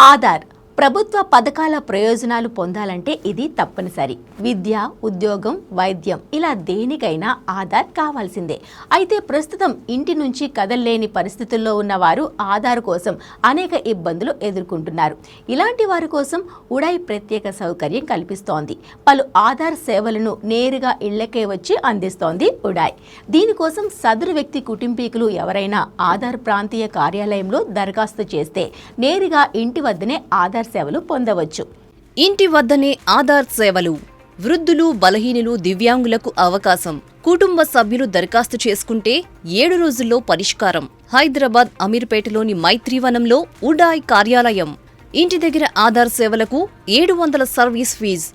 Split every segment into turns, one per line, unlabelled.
ఆధార్ ప్రభుత్వ పథకాల ప్రయోజనాలు పొందాలంటే ఇది తప్పనిసరి. విద్య, ఉద్యోగం, వైద్యం ఇలా దేనికైనా ఆధార్ కావాల్సిందే. అయితే ప్రస్తుతం ఇంటి నుంచి కదల్లేని పరిస్థితుల్లో ఉన్నవారు ఆధార్ కోసం అనేక ఇబ్బందులు ఎదుర్కొంటున్నారు. ఇలాంటి వారి కోసం ఉడాయ్ ప్రత్యేక సౌకర్యం కల్పిస్తోంది. పలు ఆధార్ సేవలను నేరుగా ఇళ్లకే వచ్చి అందిస్తోంది ఉడాయ్. దీనికోసం సదరు వ్యక్తి కుటుంబీకులు ఎవరైనా ఆధార్ ప్రాంతీయ కార్యాలయంలో దరఖాస్తు చేస్తే నేరుగా ఇంటి వద్దనే ఆధార్ సేవలు పొందవచ్చు.
ఇంటి వద్దనే ఆధార్ సేవలు. వృద్ధులు, బలహీనులు, దివ్యాంగులకు అవకాశం. కుటుంబ సభ్యులు దరఖాస్తు చేసుకుంటే 7 రోజుల్లో పరిష్కారం. హైదరాబాద్ అమీర్పేటలోని మైత్రీవనంలో ఉడాయ్ కార్యాలయం. ఇంటి దగ్గర ఆధార్ సేవలకు 700 సర్వీస్ ఫీజు.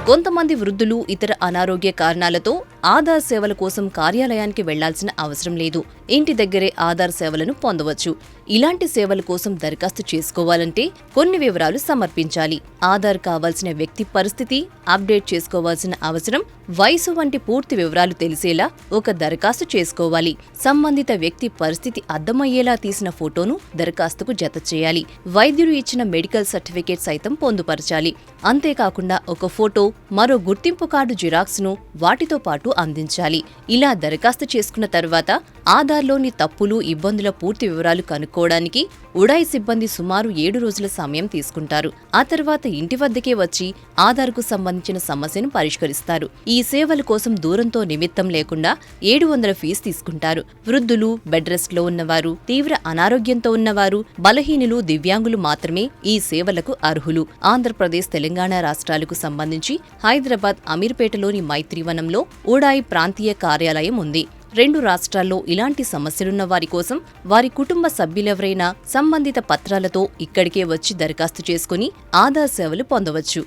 కొంతమంది వృద్ధులు ఇతర అనారోగ్య కారణాలతో ఆధార్ సేవల కోసం కార్యాలయానికి వెళ్లాల్సిన అవసరం లేదు. ఇంటి దగ్గరే ఆధార్ సేవలను పొందవచ్చు. ఇలాంటి సేవల కోసం దరఖాస్తు చేసుకోవాలంటే కొన్ని వివరాలు సమర్పించాలి. ఆధార్ కావాల్సిన వ్యక్తి పరిస్థితి, అప్డేట్ చేసుకోవాల్సిన అవసరం, వయసు వంటి పూర్తి వివరాలు తెలిసేలా ఒక దరఖాస్తు చేసుకోవాలి. సంబంధిత వ్యక్తి పరిస్థితి అర్థమయ్యేలా తీసిన ఫోటోను దరఖాస్తుకు జత చేయాలి. వైద్యులు ఇచ్చిన మెడికల్ సర్టిఫికేట్ సైతం పొందుపరచాలి. అంతేకాకుండా ఒక ఫోటో, మరో గుర్తింపు కార్డు జిరాక్స్ను వాటితో పాటు అందించాలి. ఇలా దరఖాస్తు చేసుకున్న తర్వాత ఆధార్లోని తప్పులు, ఇబ్బందుల పూర్తి వివరాలు కనుక్కోవడానికి ఉడాయ్ సిబ్బంది సుమారు 7 రోజుల సమయం తీసుకుంటారు. ఆ తర్వాత ఇంటి వద్దకే వచ్చి ఆధార్కు సంబంధించిన సమస్యను పరిష్కరిస్తారు. ఈ సేవల కోసం దూరంతో నిమిత్తం లేకుండా 700 ఫీజు తీసుకుంటారు. వృద్ధులు, బెడ్ రెస్ట్ లో ఉన్నవారు, తీవ్ర అనారోగ్యంతో ఉన్నవారు, బలహీనులు, దివ్యాంగులు మాత్రమే ఈ సేవలకు అర్హులు. ఆంధ్రప్రదేశ్, తెలంగాణ రాష్ట్రాలకు సంబంధించి హైదరాబాద్ అమీర్పేటలోని మైత్రీవనంలో ఉడాయ్ ప్రాంతీయ కార్యాలయం ఉంది. 2 రాష్ట్రాల్లో ఇలాంటి సమస్యలున్న వారి కోసం వారి కుటుంబ సభ్యులెవరైనా సంబంధిత పత్రాలతో ఇక్కడికే వచ్చి దరఖాస్తు చేసుకుని ఆధార్ సేవలు పొందవచ్చు.